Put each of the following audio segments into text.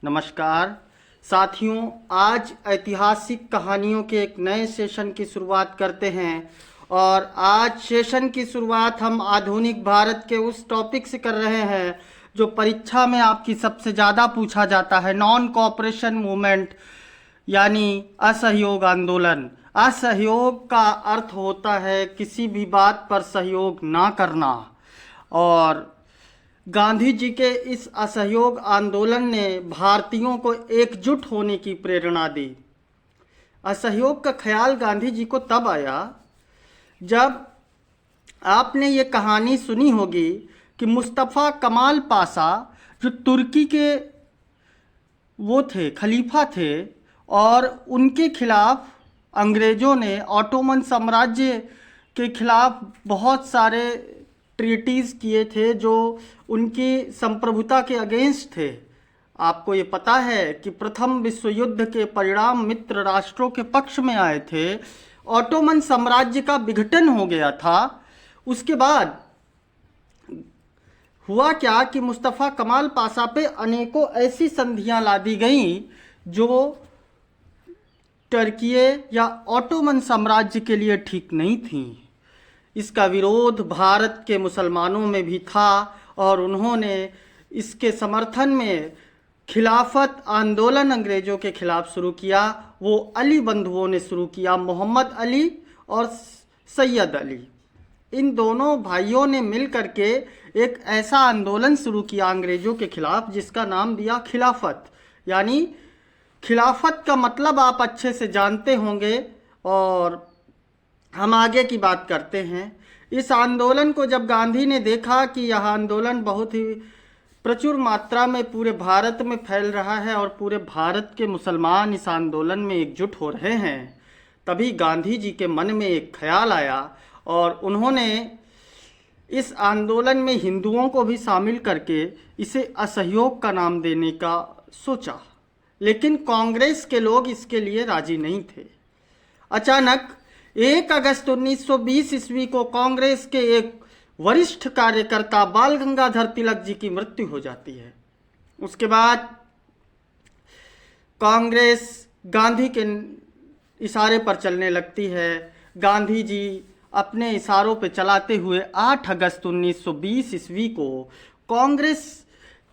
नमस्कार साथियों, आज ऐतिहासिक कहानियों के एक नए सेशन की शुरुआत करते हैं। और आज सेशन की शुरुआत हम आधुनिक भारत के उस टॉपिक से कर रहे हैं जो परीक्षा में आपकी सबसे ज़्यादा पूछा जाता है, नॉन कोऑपरेशन मूवमेंट यानी असहयोग आंदोलन। असहयोग का अर्थ होता है किसी भी बात पर सहयोग ना करना। और गांधी जी के इस असहयोग आंदोलन ने भारतीयों को एकजुट होने की प्रेरणा दी। असहयोग का ख्याल गांधी जी को तब आया जब आपने ये कहानी सुनी होगी कि मुस्तफ़ा कमाल पाशा जो तुर्की के वो थे, खलीफा थे, और उनके खिलाफ अंग्रेज़ों ने ऑटोमन साम्राज्य के खिलाफ बहुत सारे ट्रीटीज़ किए थे जो उनकी संप्रभुता के अगेंस्ट थे। आपको ये पता है कि प्रथम विश्व युद्ध के परिणाम मित्र राष्ट्रों के पक्ष में आए थे। ऑटोमन साम्राज्य का विघटन हो गया था। उसके बाद हुआ क्या कि मुस्तफ़ा कमाल पाशा पे अनेकों ऐसी संधियां लादी गईं जो टर्की या ऑटोमन साम्राज्य के लिए ठीक नहीं थीं। इसका विरोध भारत के मुसलमानों में भी था और उन्होंने इसके समर्थन में खिलाफत आंदोलन अंग्रेज़ों के खिलाफ शुरू किया। वो अली बंधुओं ने शुरू किया, मोहम्मद अली और सैयद अली। इन दोनों भाइयों ने मिल करके एक ऐसा आंदोलन शुरू किया अंग्रेज़ों के खिलाफ जिसका नाम दिया खिलाफत। यानी खिलाफत का मतलब आप अच्छे से जानते होंगे और हम आगे की बात करते हैं। इस आंदोलन को जब गांधी ने देखा कि यह आंदोलन बहुत ही प्रचुर मात्रा में पूरे भारत में फैल रहा है और पूरे भारत के मुसलमान इस आंदोलन में एकजुट हो रहे हैं, तभी गांधी जी के मन में एक ख्याल आया और उन्होंने इस आंदोलन में हिंदुओं को भी शामिल करके इसे असहयोग का नाम देने का सोचा। लेकिन कांग्रेस के लोग इसके लिए राजी नहीं थे। अचानक 1 अगस्त 1920 ईस्वी को कांग्रेस के एक वरिष्ठ कार्यकर्ता बाल गंगाधर तिलक जी की मृत्यु हो जाती है। उसके बाद कांग्रेस गांधी के इशारे पर चलने लगती है। गांधी जी अपने इशारों पर चलाते हुए 8 अगस्त 1920 ईस्वी को कांग्रेस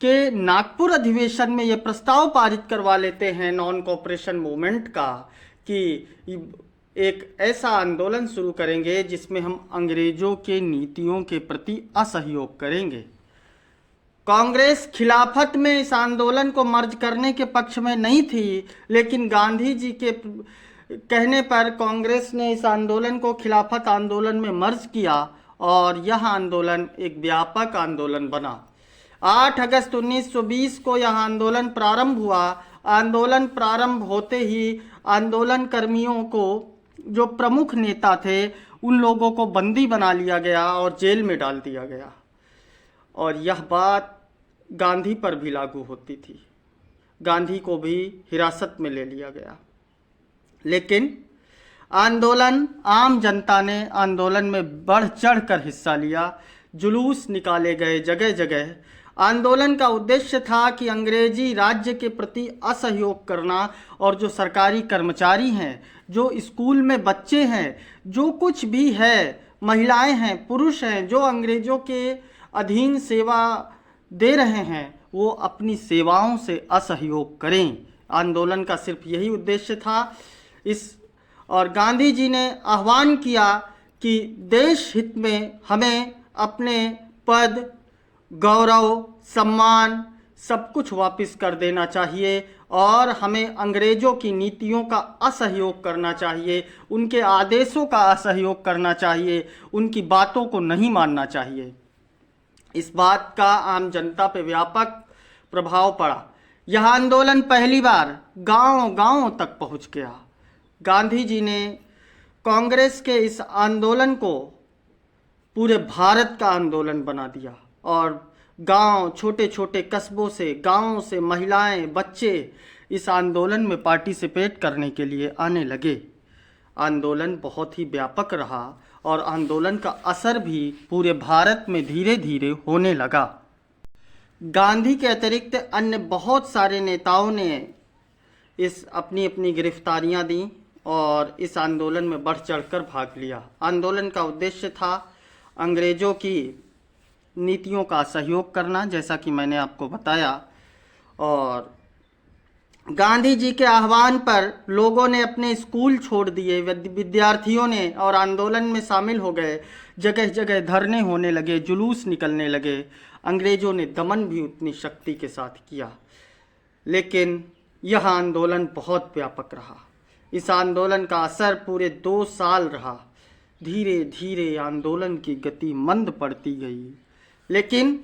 के नागपुर अधिवेशन में यह प्रस्ताव पारित करवा लेते हैं नॉन कोऑपरेशन मूवमेंट का कि एक ऐसा आंदोलन शुरू करेंगे जिसमें हम अंग्रेज़ों के नीतियों के प्रति असहयोग करेंगे। कांग्रेस खिलाफत में इस आंदोलन को मर्ज करने के पक्ष में नहीं थी, लेकिन गांधी जी के कहने पर कांग्रेस ने इस आंदोलन को खिलाफत आंदोलन में मर्ज किया और यह आंदोलन एक व्यापक आंदोलन बना। 8 अगस्त 1920 को यह आंदोलन प्रारंभ हुआ। आंदोलन प्रारंभ होते ही आंदोलन कर्मियों को, जो प्रमुख नेता थे, उन लोगों को बंदी बना लिया गया और जेल में डाल दिया गया। और यह बात गांधी पर भी लागू होती थी। गांधी को भी हिरासत में ले लिया गया। लेकिन आम जनता ने आंदोलन में बढ़ चढ़ कर हिस्सा लिया। जुलूस निकाले गए जगह जगह। आंदोलन का उद्देश्य था कि अंग्रेजी राज्य के प्रति असहयोग करना और जो सरकारी कर्मचारी हैं, जो स्कूल में बच्चे हैं, जो कुछ भी है, महिलाएं हैं, पुरुष हैं, जो अंग्रेज़ों के अधीन सेवा दे रहे हैं, वो अपनी सेवाओं से असहयोग करें। आंदोलन का सिर्फ यही उद्देश्य था। और गांधी जी ने आह्वान किया कि देश हित में हमें अपने पद, गौरव, सम्मान सब कुछ वापस कर देना चाहिए और हमें अंग्रेज़ों की नीतियों का असहयोग करना चाहिए, उनके आदेशों का असहयोग करना चाहिए, उनकी बातों को नहीं मानना चाहिए। इस बात का आम जनता पर व्यापक प्रभाव पड़ा। यह आंदोलन पहली बार गांव-गांव तक पहुंच गया। गांधी जी ने कांग्रेस के इस आंदोलन को पूरे भारत का आंदोलन बना दिया और गांव, छोटे छोटे कस्बों से, गांवों से महिलाएं, बच्चे इस आंदोलन में पार्टिसिपेट करने के लिए आने लगे। आंदोलन बहुत ही व्यापक रहा और आंदोलन का असर भी पूरे भारत में धीरे धीरे होने लगा। गांधी के अतिरिक्त अन्य बहुत सारे नेताओं ने इस अपनी अपनी गिरफ्तारियां दी और इस आंदोलन में बढ़ चढ़कर भाग लिया। आंदोलन का उद्देश्य था अंग्रेजों की नीतियों का सहयोग करना, जैसा कि मैंने आपको बताया। और गांधी जी के आह्वान पर लोगों ने अपने स्कूल छोड़ दिए, विद्यार्थियों ने और आंदोलन में शामिल हो गए। जगह जगह धरने होने लगे, जुलूस निकलने लगे। अंग्रेजों ने दमन भी उतनी शक्ति के साथ किया, लेकिन यह आंदोलन बहुत व्यापक रहा। इस आंदोलन का असर पूरे 2 साल रहा। धीरे धीरे आंदोलन की गति मंद पड़ती गई, लेकिन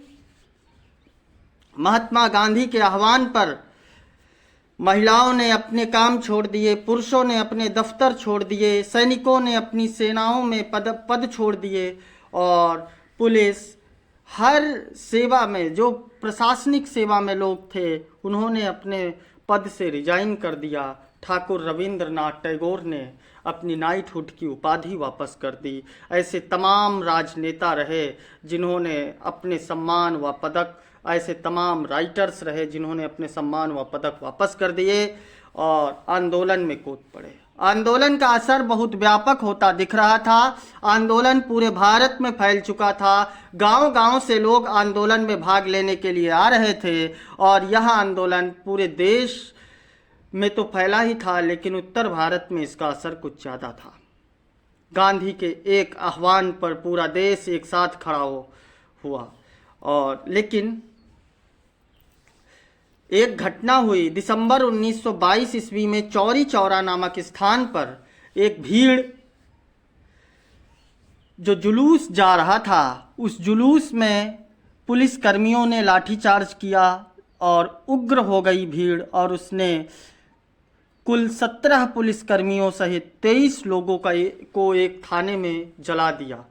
महात्मा गांधी के आह्वान पर महिलाओं ने अपने काम छोड़ दिए, पुरुषों ने अपने दफ्तर छोड़ दिए, सैनिकों ने अपनी सेनाओं में पद छोड़ दिए, और पुलिस, हर सेवा में, जो प्रशासनिक सेवा में लोग थे, उन्होंने अपने पद से रिजाइन कर दिया। ठाकुर रविंद्रनाथ टैगोर ने अपनी नाइटहुड की उपाधि वापस कर दी। ऐसे तमाम राजनेता रहे जिन्होंने अपने सम्मान व पदक, ऐसे तमाम राइटर्स रहे जिन्होंने अपने सम्मान व पदक वापस कर दिए और आंदोलन में कूद पड़े। आंदोलन का असर बहुत व्यापक होता दिख रहा था। आंदोलन पूरे भारत में फैल चुका था। गांव-गांव से लोग आंदोलन में भाग लेने के लिए आ रहे थे और यह आंदोलन पूरे देश में तो फैला ही था, लेकिन उत्तर भारत में इसका असर कुछ ज़्यादा था। गांधी के एक आह्वान पर पूरा देश एक साथ खड़ा हुआ। और लेकिन एक घटना हुई दिसंबर 1922 ईस्वी में चौरी चौरा नामक स्थान पर। एक भीड़ जो जुलूस जा रहा था, उस जुलूस में पुलिस कर्मियों ने लाठीचार्ज किया और उग्र हो गई भीड़, और उसने कुल 17 पुलिसकर्मियों सहित 23 लोगों को एक थाने में जला दिया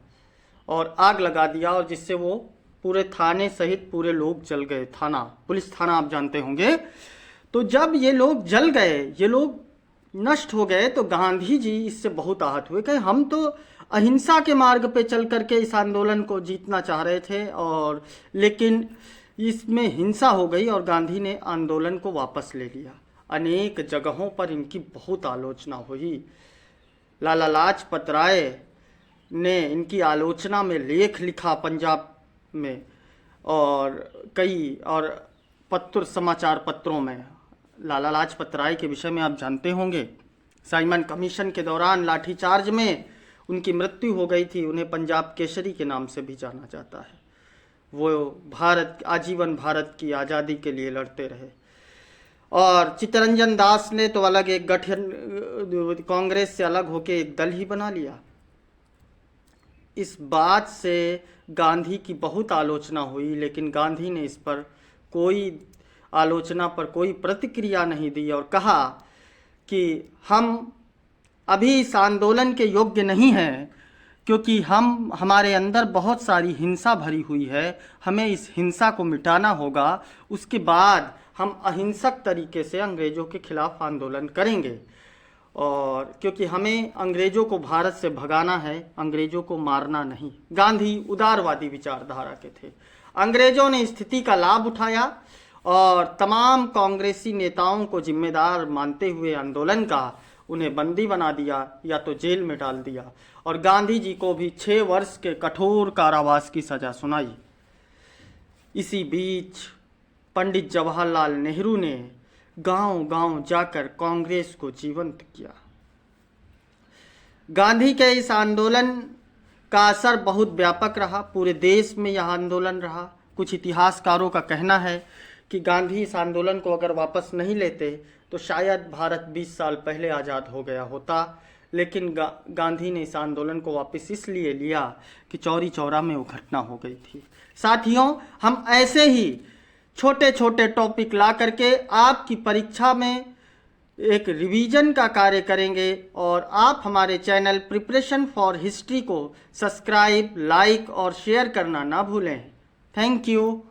और आग लगा दिया, और जिससे वो पूरे थाने सहित पूरे लोग जल गए। थाना, पुलिस थाना आप जानते होंगे। तो जब ये लोग जल गए, ये लोग नष्ट हो गए, तो गांधी जी इससे बहुत आहत हुए। कहे हम तो अहिंसा के मार्ग पे चल करके इस आंदोलन को जीतना चाह रहे थे, और लेकिन इसमें हिंसा हो गई और गांधी ने आंदोलन को वापस ले लिया। अनेक जगहों पर इनकी बहुत आलोचना हुई। लाला लाजपत राय ने इनकी आलोचना में लेख लिखा पंजाब में, और कई और समाचार पत्रों में। लाला लाजपत राय के विषय में आप जानते होंगे। साइमन कमीशन के दौरान लाठीचार्ज में उनकी मृत्यु हो गई थी। उन्हें पंजाब केसरी के नाम से भी जाना जाता है। वो आजीवन भारत की आज़ादी के लिए लड़ते रहे। और चित्तरंजन दास ने तो अलग एक गठन, कांग्रेस से अलग होकर एक दल ही बना लिया। इस बात से गांधी की बहुत आलोचना हुई, लेकिन गांधी ने इस पर कोई आलोचना पर कोई प्रतिक्रिया नहीं दी और कहा कि हम अभी इस आंदोलन के योग्य नहीं हैं, क्योंकि हमारे अंदर बहुत सारी हिंसा भरी हुई है। हमें इस हिंसा को मिटाना होगा, उसके बाद हम अहिंसक तरीके से अंग्रेज़ों के खिलाफ आंदोलन करेंगे। और क्योंकि हमें अंग्रेज़ों को भारत से भगाना है, अंग्रेज़ों को मारना नहीं। गांधी उदारवादी विचारधारा के थे। अंग्रेज़ों ने स्थिति का लाभ उठाया और तमाम कांग्रेसी नेताओं को जिम्मेदार मानते हुए आंदोलन का उन्हें बंदी बना दिया या तो जेल में डाल दिया, और गांधी जी को भी 6 वर्ष के कठोर कारावास की सज़ा सुनाई। इसी बीच पंडित जवाहरलाल नेहरू ने गांव-गांव जाकर कांग्रेस को जीवंत किया। गांधी के इस आंदोलन का असर बहुत व्यापक रहा। पूरे देश में यह आंदोलन रहा। कुछ इतिहासकारों का कहना है कि गांधी इस आंदोलन को अगर वापस नहीं लेते तो शायद भारत 20 साल पहले आज़ाद हो गया होता, लेकिन गांधी ने इस आंदोलन को वापस इसलिए लिया कि चौरी चौरा में वो घटना हो गई थी। साथियों, हम ऐसे ही छोटे छोटे टॉपिक ला करके आपकी परीक्षा में एक रिवीजन का कार्य करेंगे, और आप हमारे चैनल प्रिपरेशन फॉर हिस्ट्री को सब्सक्राइब, लाइक और शेयर करना ना भूलें। Thank you.